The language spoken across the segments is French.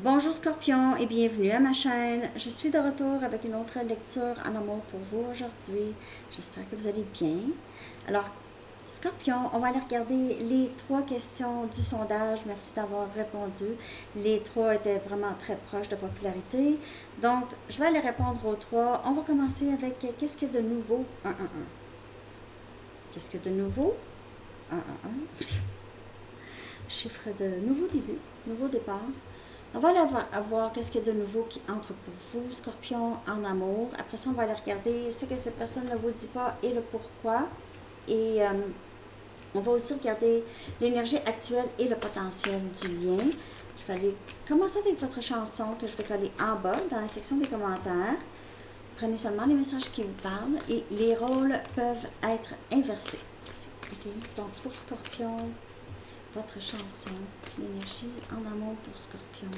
Bonjour Scorpion et bienvenue à ma chaîne. Je suis de retour avec une autre lecture en amour pour vous aujourd'hui. J'espère que vous allez bien. Alors, Scorpion, on va aller regarder les 3 questions du sondage. Merci d'avoir répondu. Les 3 étaient vraiment très proches de popularité. Donc, je vais aller répondre aux 3. On va commencer avec qu'est-ce qu'il y a de nouveau? 1, 1, 1. Qu'est-ce qu'il y a de nouveau? 1, 1, 1. Chiffre de nouveau début, nouveau départ. On va aller voir qu'est-ce qu'il y a de nouveau qui entre pour vous, Scorpion, en amour. Après ça, on va aller regarder ce que cette personne ne vous dit pas et le pourquoi. Et on va aussi regarder l'énergie actuelle et le potentiel du lien. Je vais aller commencer avec votre chanson que je vais coller en bas dans la section des commentaires. Prenez seulement les messages qui vous parlent et les rôles peuvent être inversés. Okay? Donc, pour Scorpion, votre chanson, l'énergie en amour pour Scorpion,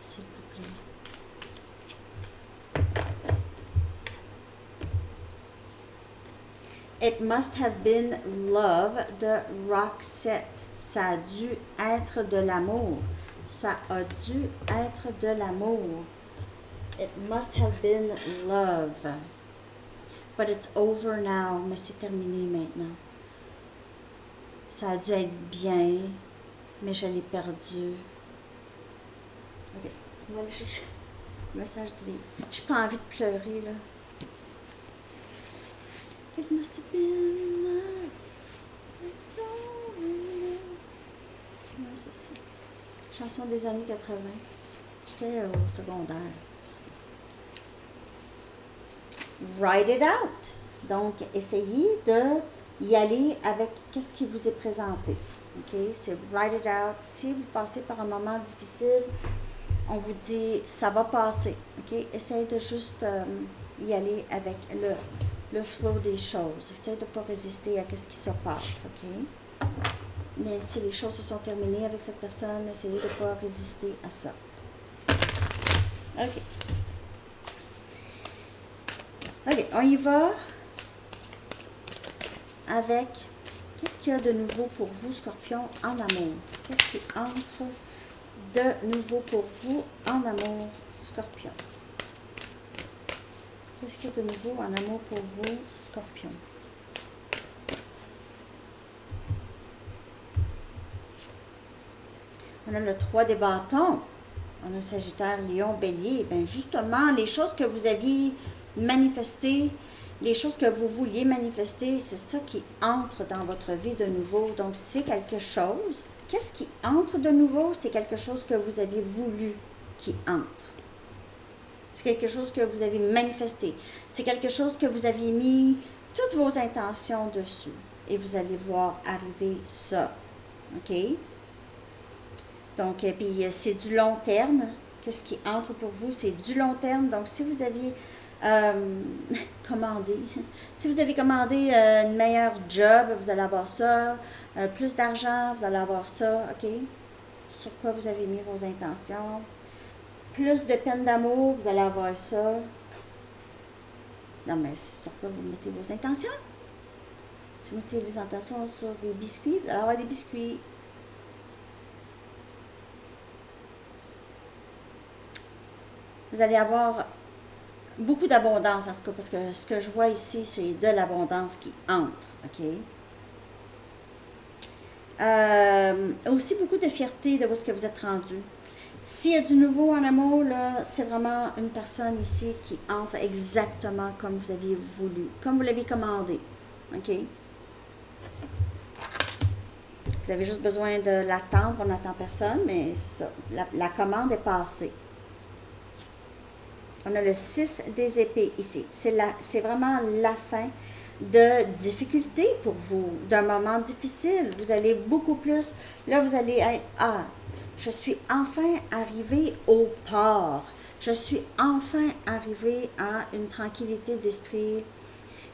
s'il vous plaît. It must have been love de Roxette. Ça a dû être de l'amour. Ça a dû être de l'amour. It must have been love. But it's over now. Mais c'est terminé maintenant. Ça a dû être bien, mais je l'ai perdu. Ok, on va aller chercher le message du livre. J'ai pas envie de pleurer, là. It must have been love. It's over now. Ouais, c'est ça. Chanson des années 80. J'étais au secondaire. Write it out. Donc, essayez de y aller avec qu'est-ce qui vous est présenté. OK? C'est write it out. Si vous passez par un moment difficile, on vous dit ça va passer. OK? Essayez de juste y aller avec le flow des choses. Essayez de ne pas résister à ce qui se passe. OK? Mais si les choses se sont terminées avec cette personne, essayez de ne pas résister à ça. OK. OK, on y va avec qu'est-ce qu'il y a de nouveau pour vous, Scorpion, en amour? Qu'est-ce qui entre de nouveau pour vous en amour, Scorpion? Qu'est-ce qu'il y a de nouveau en amour pour vous, Scorpion? On a le 3 des bâtons. On a Sagittaire, Lion, Bélier. Bien, justement, les choses que vous aviez manifestées, les choses que vous vouliez manifester, c'est ça qui entre dans votre vie de nouveau. Donc, c'est quelque chose. Qu'est-ce qui entre de nouveau? C'est quelque chose que vous avez voulu qui entre. C'est quelque chose que vous avez manifesté. C'est quelque chose que vous aviez mis toutes vos intentions dessus. Et vous allez voir arriver ça. OK? Donc, puis c'est du long terme. Qu'est-ce qui entre pour vous? C'est du long terme. Donc, si vous aviez commandé, si vous avez commandé une meilleure job, vous allez avoir ça. Plus d'argent, vous allez avoir ça. OK? Sur quoi vous avez mis vos intentions. Plus de peine d'amour, vous allez avoir ça. Non, mais sur quoi vous mettez vos intentions? Si vous mettez les intentions sur des biscuits, vous allez avoir des biscuits. Vous allez avoir beaucoup d'abondance en tout cas, parce que ce que je vois ici, c'est de l'abondance qui entre, OK? Aussi beaucoup de fierté de où est-ce que vous êtes rendu. S'il y a du nouveau en amour, là, c'est vraiment une personne ici qui entre exactement comme vous aviez voulu, comme vous l'avez commandé, OK? Vous avez juste besoin de l'attendre, on n'attend personne, mais c'est ça, la commande est passée. On a le 6 des épées ici. C'est vraiment la fin de difficulté pour vous, d'un moment difficile. Vous allez beaucoup plus, là vous allez être, je suis enfin arrivé au port. Je suis enfin arrivé à une tranquillité d'esprit,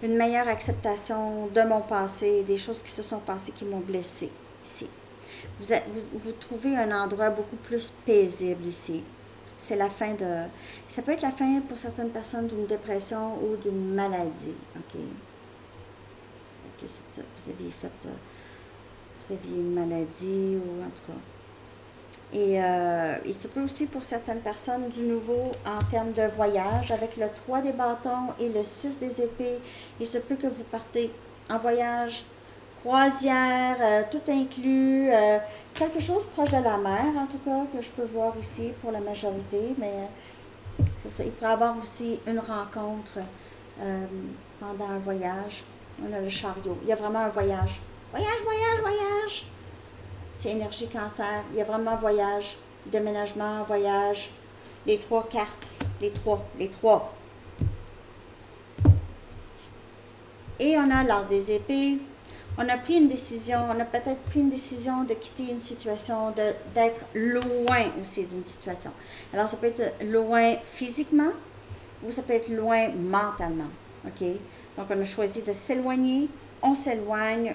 une meilleure acceptation de mon passé, des choses qui se sont passées qui m'ont blessé ici. Vous trouvez un endroit beaucoup plus paisible ici. C'est la fin de... Ça peut être la fin pour certaines personnes d'une dépression ou d'une maladie. OK? Vous aviez fait... vous aviez une maladie ou en tout cas... Et il se peut aussi pour certaines personnes du nouveau en termes de voyage avec le 3 des bâtons et le 6 des épées. Il se peut que vous partez en voyage, croisière, tout inclus, quelque chose proche de la mer en tout cas que je peux voir ici pour la majorité, mais c'est ça. Il pourrait y avoir aussi une rencontre euh, pendant un voyage. On a le chariot. Il y a vraiment un voyage. Voyage, voyage, voyage. C'est énergie cancer. Il y a vraiment voyage, déménagement, voyage. Les 3 cartes. Les 3. Les 3. Et on a l'art des épées. On a pris une décision. On a peut-être pris une décision de quitter une situation, d'être loin aussi d'une situation. Alors, ça peut être loin physiquement ou ça peut être loin mentalement. OK? Donc, on a choisi de s'éloigner. On s'éloigne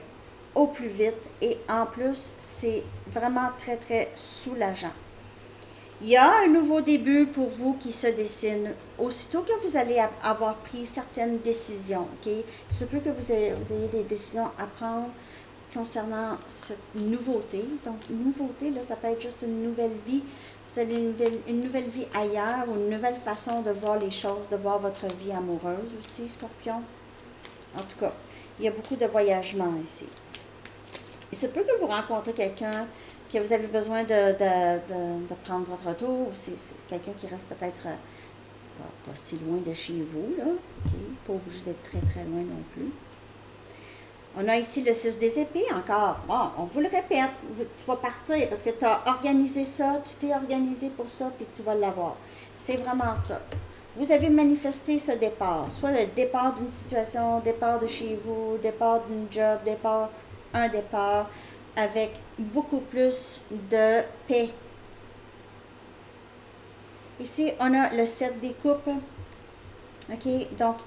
au plus vite et en plus, c'est vraiment très, très soulageant. Il y a un nouveau début pour vous qui se dessine. Aussitôt que vous allez avoir pris certaines décisions, OK? Il se peut que vous ayez des décisions à prendre concernant cette nouveauté. Donc, nouveauté, là, ça peut être juste une nouvelle vie. Vous avez une nouvelle vie ailleurs ou une nouvelle façon de voir les choses, de voir votre vie amoureuse aussi, Scorpion. En tout cas, il y a beaucoup de voyagements ici. Il se peut que vous rencontrez quelqu'un que vous avez besoin de prendre votre tour. C'est quelqu'un qui reste peut-être pas si loin de chez vous, là. Okay? Pas obligé d'être très, très loin non plus. On a ici le 6 des épées encore. Bon, on vous le répète, tu vas partir parce que tu as organisé ça, tu t'es organisé pour ça, puis tu vas l'avoir. C'est vraiment ça. Vous avez manifesté ce départ, soit le départ d'une situation, départ de chez vous, départ d'une job, un départ avec beaucoup plus de paix. Ici, on a le 7 des coupes. OK? Donc,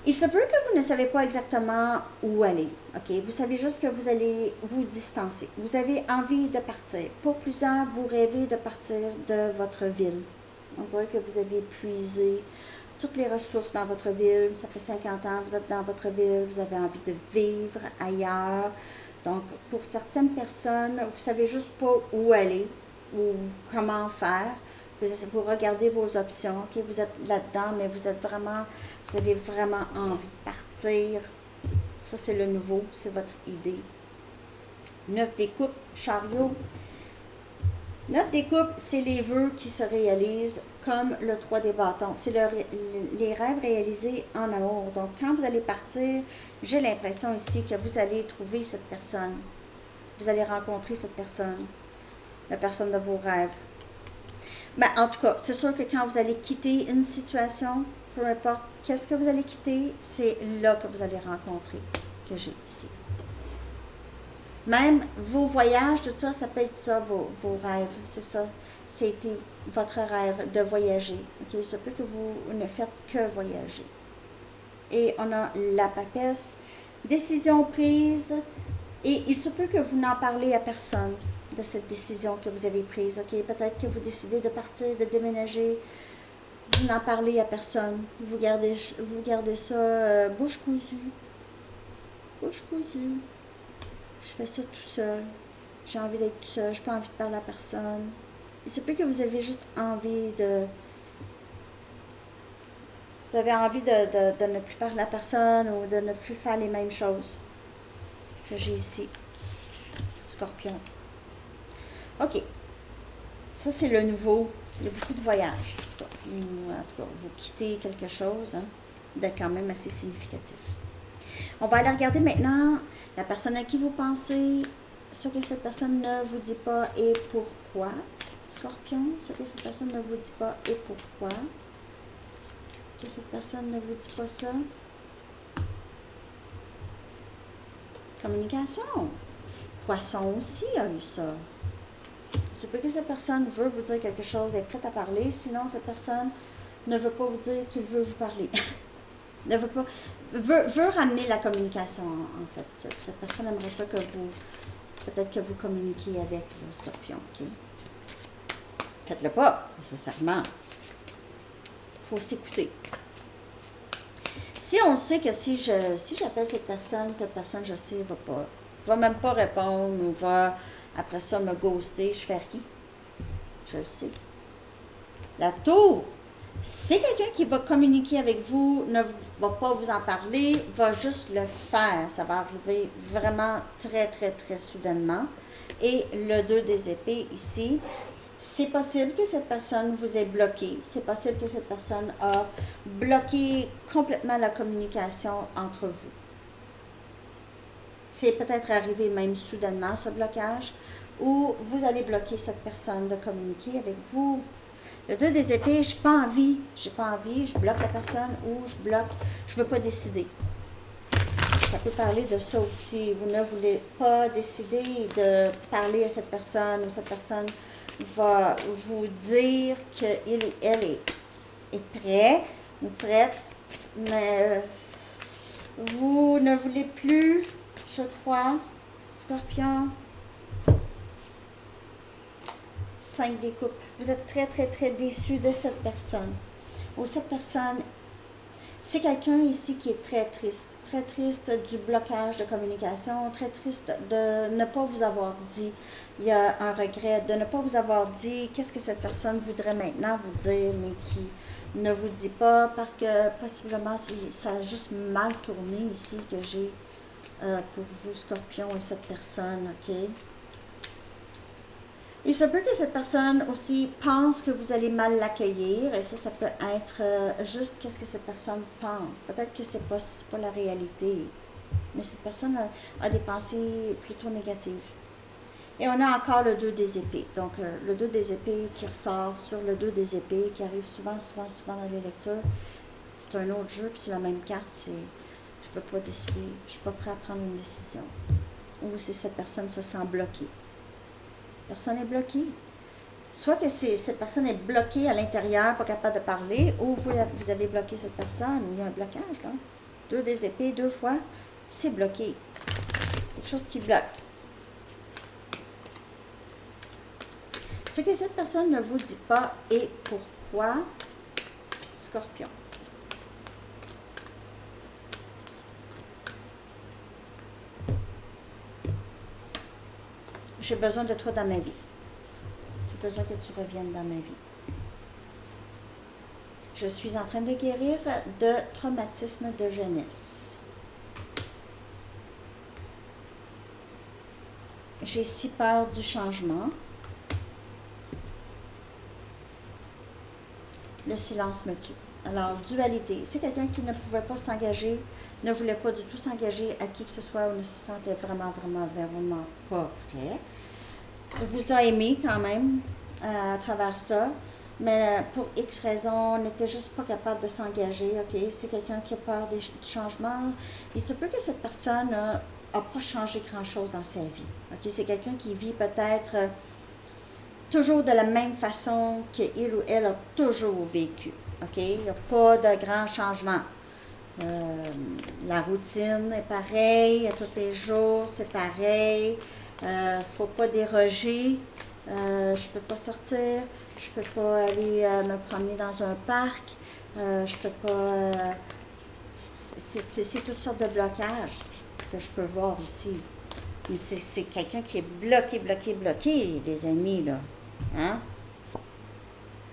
il se peut que vous ne savez pas exactement où aller. OK? Vous savez juste que vous allez vous distancer. Vous avez envie de partir. Pour plusieurs, vous rêvez de partir de votre ville. On dirait que vous avez épuisé toutes les ressources dans votre ville. Ça fait 50 ans, vous êtes dans votre ville, vous avez envie de vivre ailleurs. Donc, pour certaines personnes, vous ne savez juste pas où aller ou comment faire. Vous regardez vos options, OK? Vous êtes là-dedans, mais vous avez vraiment envie de partir. Ça, c'est le nouveau, c'est votre idée. 9 des coupes, chariot. 9 des coupes, c'est les vœux qui se réalisent comme le 3 des bâtons. C'est les rêves réalisés en amour. Donc, quand vous allez partir, j'ai l'impression ici que vous allez trouver cette personne. Vous allez rencontrer cette personne. La personne de vos rêves. Ben, en tout cas, c'est sûr que quand vous allez quitter une situation, peu importe qu'est-ce que vous allez quitter, c'est là que vous allez rencontrer, que j'ai ici. Même vos voyages, tout ça, ça peut être ça, vos rêves. C'est ça. C'était votre rêve de voyager. Okay? Il se peut que vous ne faites que voyager. Et on a la papesse, décision prise. Et il se peut que vous n'en parlez à personne de cette décision que vous avez prise. Okay? Peut-être que vous décidez de partir, de déménager. Vous n'en parlez à personne. Vous gardez ça bouche cousue. Bouche cousue. Je fais ça tout seul. J'ai envie d'être tout seul. Je n'ai pas envie de parler à personne. Il se peut que vous avez juste envie de... Vous avez envie de ne plus parler à personne ou de ne plus faire les mêmes choses que j'ai ici. Scorpion. OK. Ça, c'est le nouveau. Il y a beaucoup de voyages. En tout cas, vous quittez quelque chose de quand même assez significatif. On va aller regarder maintenant la personne à qui vous pensez, ce que cette personne ne vous dit pas et pourquoi. Scorpion, ce que cette personne ne vous dit pas et pourquoi. Que cette personne ne vous dit pas ça. Communication. Poisson aussi a eu ça. C'est pas que cette personne veut vous dire quelque chose, est prête à parler, sinon cette personne ne veut pas vous dire qu'il veut vous parler. Ne veut pas, veut ramener la communication, en fait. Cette personne aimerait ça que vous, peut-être que vous communiquiez avec le Scorpion, OK? Faites-le pas, nécessairement. Il faut s'écouter. Si on sait que si j'appelle cette personne, je sais, va même pas répondre ou va, après ça, me ghoster, je fais rien. je le sais. La tour, c'est quelqu'un qui va communiquer avec vous, ne va pas vous en parler, va juste le faire. Ça va arriver vraiment très, très, très soudainement. Et le 2 des épées ici, c'est possible que cette personne vous ait bloqué. C'est possible que cette personne a bloqué complètement la communication entre vous. C'est peut-être arrivé même soudainement, ce blocage, ou vous allez bloquer cette personne de communiquer avec vous. Le 2 des épées, j'ai pas envie, je bloque la personne ou je veux pas décider. Ça peut parler de ça aussi. Vous ne voulez pas décider de parler à cette personne ou cette personne va vous dire qu'il ou elle est prêt ou prête, mais vous ne voulez plus, je crois, Scorpion. 5 des coupes. Vous êtes très, très, très déçu de cette personne. Ou cette personne, c'est quelqu'un ici qui est très triste du blocage de communication, très triste de ne pas vous avoir dit. Il y a un regret de ne pas vous avoir dit qu'est-ce que cette personne voudrait maintenant vous dire, mais qui ne vous dit pas parce que possiblement ça a juste mal tourné ici que j'ai pour vous, Scorpion, et cette personne, ok? Il se peut que cette personne aussi pense que vous allez mal l'accueillir, et ça peut être juste qu'est-ce que cette personne pense. Peut-être que c'est pas la réalité, mais cette personne a des pensées plutôt négatives. Et on a encore le 2 des épées. Donc, le 2 des épées qui ressort sur le 2 des épées, qui arrive souvent dans les lectures. C'est un autre jeu, puis c'est la même carte. C'est je ne peux pas décider, je ne suis pas prêt à prendre une décision. Ou si cette personne se sent bloquée. Personne est bloquée. Soit que cette personne est bloquée à l'intérieur, pas capable de parler, ou vous avez bloqué cette personne, ou il y a un blocage, là. 2 des épées, 2 fois, c'est bloqué. Quelque chose qui bloque. Ce que cette personne ne vous dit pas et pourquoi, Scorpion. J'ai besoin de toi dans ma vie. J'ai besoin que tu reviennes dans ma vie. Je suis en train de guérir de traumatisme de jeunesse. J'ai si peur du changement. Le silence me tue. Alors, dualité. C'est quelqu'un qui ne pouvait pas s'engager, ne voulait pas du tout s'engager à qui que ce soit ou ne se sentait vraiment pas prêt. Vous a aimé quand même à travers ça, mais pour X raisons, n'était juste pas capable de s'engager. Ok, c'est quelqu'un qui a peur du changement. Il se peut que cette personne n'a pas changé grand-chose dans sa vie. Ok, c'est quelqu'un qui vit peut-être toujours de la même façon qu'il ou elle a toujours vécu. Ok, il n'y a pas de grand changement. La routine est pareille, tous les jours, c'est pareil. Faut pas déroger. Je peux pas sortir. Je peux pas aller me promener dans un parc. Je peux pas. C'est toutes sortes de blocages que je peux voir ici. Mais c'est quelqu'un qui est bloqué, les amis, là. Hein?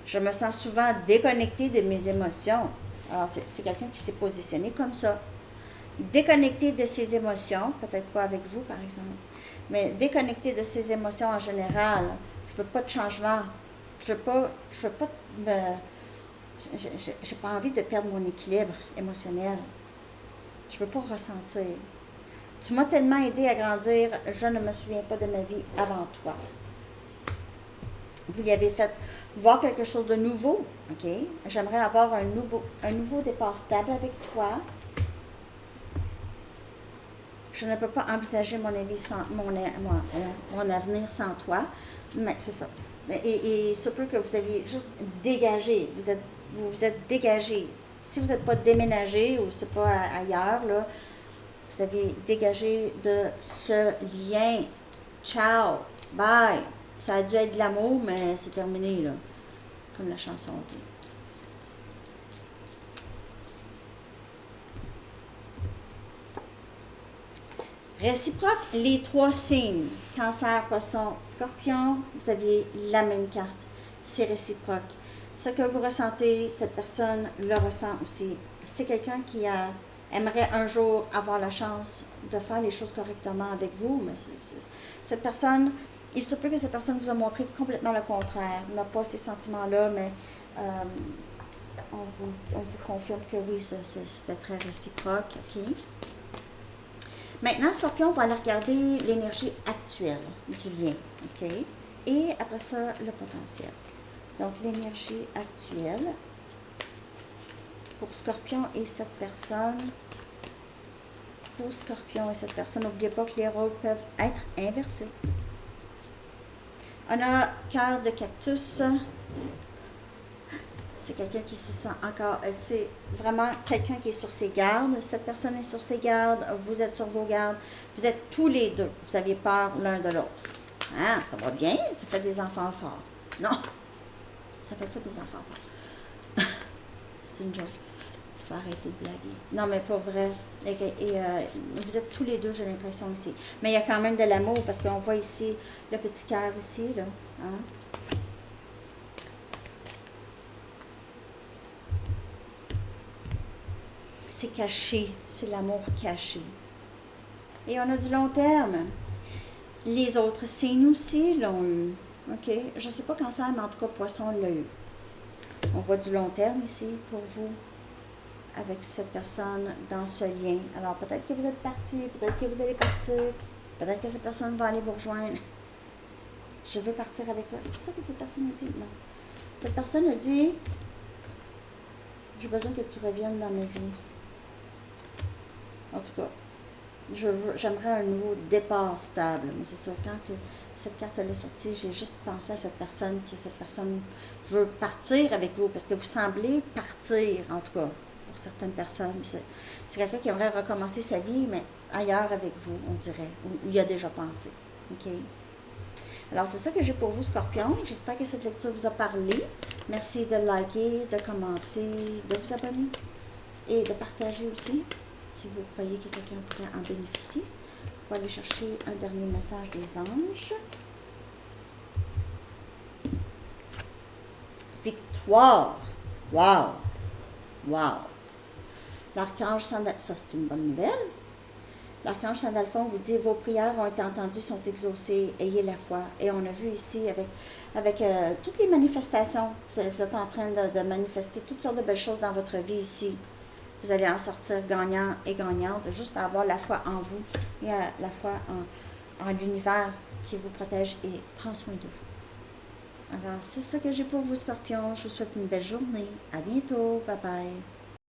Je me sens souvent déconnectée de mes émotions. Alors, c'est quelqu'un qui s'est positionné comme ça. Déconnecté de ses émotions, peut-être pas avec vous, par exemple, mais déconnecté de ses émotions en général. Je veux pas de changement. Je veux pas j'ai pas envie de perdre mon équilibre émotionnel. Je veux pas ressentir. Tu m'as tellement aidé à grandir, je ne me souviens pas de ma vie avant toi. Vous lui avez fait voir quelque chose de nouveau, ok? J'aimerais avoir un nouveau départ stable avec toi. Je ne peux pas envisager mon avenir sans toi. Mais c'est ça. Et il se peut que vous aviez juste dégagé. Vous vous êtes dégagé. Si vous n'êtes pas déménagé ou c'est pas ailleurs, là, vous avez dégagé de ce lien. Ciao. Bye. Ça a dû être de l'amour, mais c'est terminé, là. Comme la chanson dit. Réciproque, les 3 signes. Cancer, Poisson, Scorpion, vous aviez la même carte. c'est réciproque. Ce que vous ressentez, cette personne le ressent aussi. C'est quelqu'un qui aimerait un jour avoir la chance de faire les choses correctement avec vous, mais cette personne, il se peut que cette personne vous a montré complètement le contraire, n'a pas ces sentiments-là, mais on vous confirme que oui, c'était très réciproque. OK? Maintenant, Scorpion, on va aller regarder l'énergie actuelle du lien. OK? Et après ça, le potentiel. Donc, l'énergie actuelle pour Scorpion et cette personne. Pour Scorpion et cette personne, n'oubliez pas que les rôles peuvent être inversés. On a cœur de cactus. C'est quelqu'un qui se sent encore... c'est vraiment quelqu'un qui est sur ses gardes. Cette personne est sur ses gardes. Vous êtes sur vos gardes. Vous êtes tous les deux. Vous avez peur l'un de l'autre. Ah, ça va bien. Ça fait des enfants forts. Non. Ça fait pas des enfants forts. C'est une joke. Faut arrêter de blaguer. Non, mais pour vrai. Vous êtes tous les deux, j'ai l'impression, ici. Mais il y a quand même de l'amour, parce qu'on voit ici le petit cœur ici, là. Hein? C'est caché. C'est l'amour caché. Et on a du long terme. Les autres signes aussi l'ont eu. OK? Je ne sais pas Cancer, mais en tout cas, Poisson l'a eu. On voit du long terme ici pour vous, avec cette personne dans ce lien. Alors, peut-être que vous êtes parti, peut-être que vous allez partir, peut-être que cette personne va aller vous rejoindre. Je veux partir avec toi. C'est ça que cette personne a dit? Non. Cette personne a dit, j'ai besoin que tu reviennes dans ma vie. En tout cas, j'aimerais un nouveau départ stable. Mais c'est ça, quand que cette carte est sortie, j'ai juste pensé à cette personne, que cette personne veut partir avec vous, parce que vous semblez partir, en tout cas, pour certaines personnes. C'est quelqu'un qui aimerait recommencer sa vie, mais ailleurs avec vous, on dirait, où il a déjà pensé. OK? Alors, c'est ça que j'ai pour vous, Scorpion. J'espère que cette lecture vous a parlé. Merci de liker, de commenter, de vous abonner et de partager aussi, si vous croyez que quelqu'un pourrait en bénéficier. On va aller chercher un dernier message des anges. Victoire! Wow! Wow! L'archange Sandalphon, ça c'est une bonne nouvelle. L'archange Sandalphon vous dit, vos prières ont été entendues, sont exaucées, ayez la foi. Et on a vu ici avec toutes les manifestations, vous êtes en train de manifester toutes sortes de belles choses dans votre vie ici. Vous allez en sortir gagnant et gagnante, juste avoir la foi en vous et la foi en l'univers qui vous protège et prend soin de vous. Alors, c'est ça que j'ai pour vous, Scorpion. Je vous souhaite une belle journée. À bientôt. Bye bye.